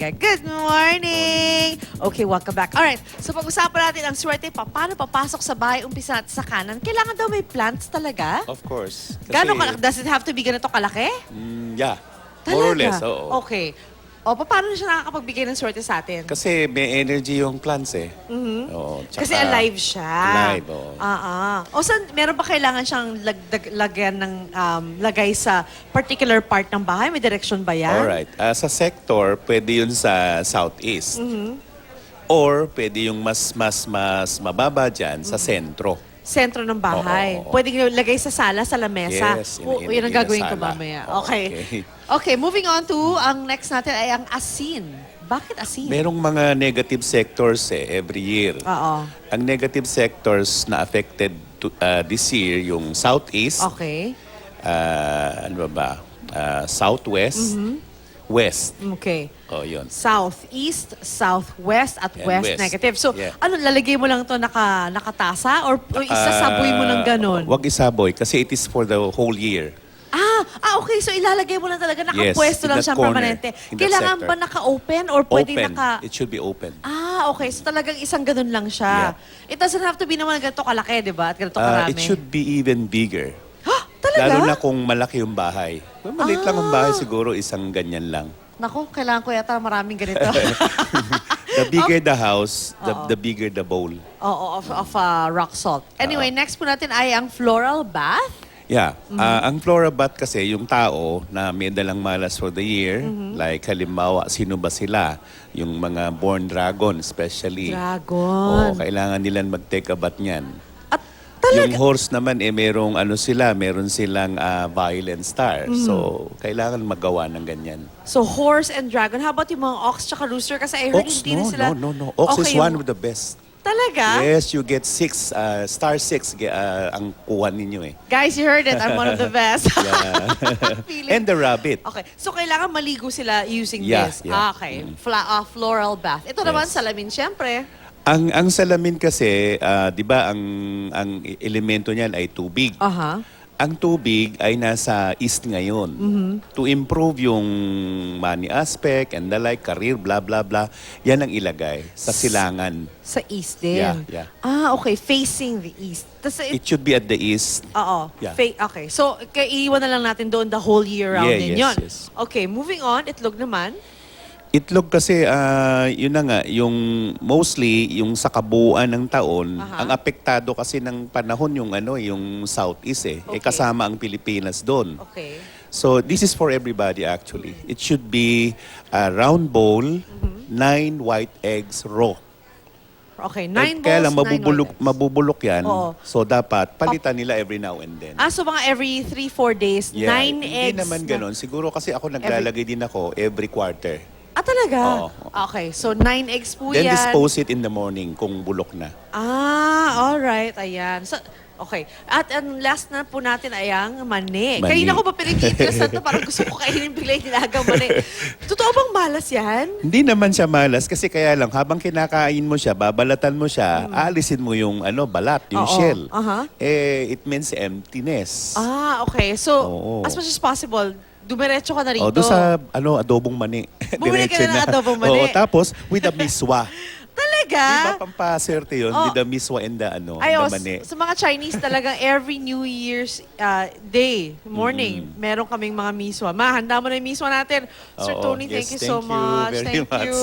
Good morning! Okay, welcome back. Alright, so pag-usapan natin ang swerte, paano papasok sa bahay, umpisa natin sa kanan. Kailangan daw may plants talaga? Of course. Gano'ng kalaki? Does it have to be ganito kalaki? Yeah. Talaga? More or less, oo. Okay. O, paano na siya nakakapagbigay ng swerte sa atin? Kasi may energy yung plants eh. Oo, tsaka Kasi alive siya. alive, oo. O saan, meron ba kailangan siyang lagyan ng lagay sa particular part ng bahay? May direksyon ba yan? Alright. Sa sector, pwede yun sa southeast. Or pwede yung mas mababa dyan sa sentro. Sentro ng bahay. Oo. Pwede nyo lagay sa sala, sa lamesa. Yes, Yun ang in a gagawin ko sala. mamaya. Oo, Okay. Okay, moving on to, ang next natin ay ang asin. Bakit asin? Merong mga negative sectors every year. Oo. Ang negative sectors na affected this year, yung southeast, Okay. ano ba? Southwest, west. Okay. Oh, yun. Southeast, southwest, at And west west. negative. So, Yeah. ano, lalagay mo lang to nakatasa? Or isasaboy mo ng ganun? Wag isaboy kasi it is for the whole year. Okay. So, ilalagay mo lang talaga. Nakapwesto in lang that siya corner, permanente. in that Kailangan sector. ba naka-open or pwede Open. It should be open. Okay. So, talagang isang ganun lang siya. It doesn't have to be naman ganito kalaki, di ba? At ganito karami. It should be even bigger. Talaga? Lalo na kung malaki yung bahay. Kung maliit lang ang bahay, siguro isang ganyan lang. Naku, kailangan ko yata maraming ganito. The bigger the house, the bigger the bowl. Oo, of rock salt. Anyway, next po natin ay ang floral bath. Yeah. Ang flora bath kasi, yung tao na may dalang malas for the year, like halimbawa, sino ba sila? Yung mga born dragon, especially. Dragon. Oo, kailangan nilang mag-take a bath niyan. At talaga, Yung horse naman, meron silang violent star. So, kailangan magawa ng ganyan. so horse and dragon. How about yung mga ox tsaka rooster? Kasi I heard Ox, hindi na sila... no. Ox Okay, is one of the best. Talaga? Yes, you get star 6 ang kuha ninyo eh. Guys, you heard it. I'm one of the best. Feeling- And the rabbit. Okay. So, kailangan maligo sila using Yeah, this. yeah. Okay. Floral bath. Ito naman, Yes. salamin, syempre. Ang salamin kasi, 'di ba, ang elemento niyan ay tubig. Aha. Ang tubig ay nasa east ngayon. To improve yung money aspect and the like, career, blah, blah, blah, yan ang ilagay sa silangan. Sa east din. Yeah. Okay. Facing the east. Tas, It should be at the east. Oo. Yeah. Okay. So, iiwan na lang natin doon the whole year round Yeah, din yes, yun. yes. Okay. Moving on. Itlog naman. Itlog kasi, yun na nga, yung mostly, yung sa kabuuan ng taon, Aha. ang apektado kasi ng panahon yung southeast eh. Okay. Kasama ang Pilipinas doon. Okay. So, this is for everybody actually. It should be a round bowl, 9 white eggs raw. Okay. 9 Eh, bowls, kaya lang 9 white eggs. mabubulok yan. Oo. So, dapat palitan nila every now and then. So mga every 3-4 days, 9 Hindi eggs. naman ganon. Siguro kasi ako naglalagay din ako every quarter. Talaga? Oo. Okay, so 9 eggs po Then yan. dispose it in the morning kung bulok na. Alright. Ayan. So, okay. At ang last na po natin ay ang mani. Mani. Kanina ko pa pinag-interest na ito. Parang gusto ko kainin bigla yung nilagang mani. Totoo bang malas yan? Hindi naman siya malas kasi kaya lang habang kinakain mo siya, babalatan mo siya, alisin mo yung balat, yung Oo. shell. Aha. It means emptiness. Okay. So, Oo. as much as possible, dumiretso ka na rito. Doon sa adobong mani. Bumili ka Diretso na ng adobong mani. Oo, tapos with the miswa. Talaga? Di ba pampaserte yun? Oh. With the miswa and the Ay, the oh, mani. sa mga Chinese talagang every New Year's day, morning, meron kaming mga miswa. Ma, handa mo na yung miswa natin. Sir Oo. Tony, Yes, thank you so thank you much. very Thank much. you.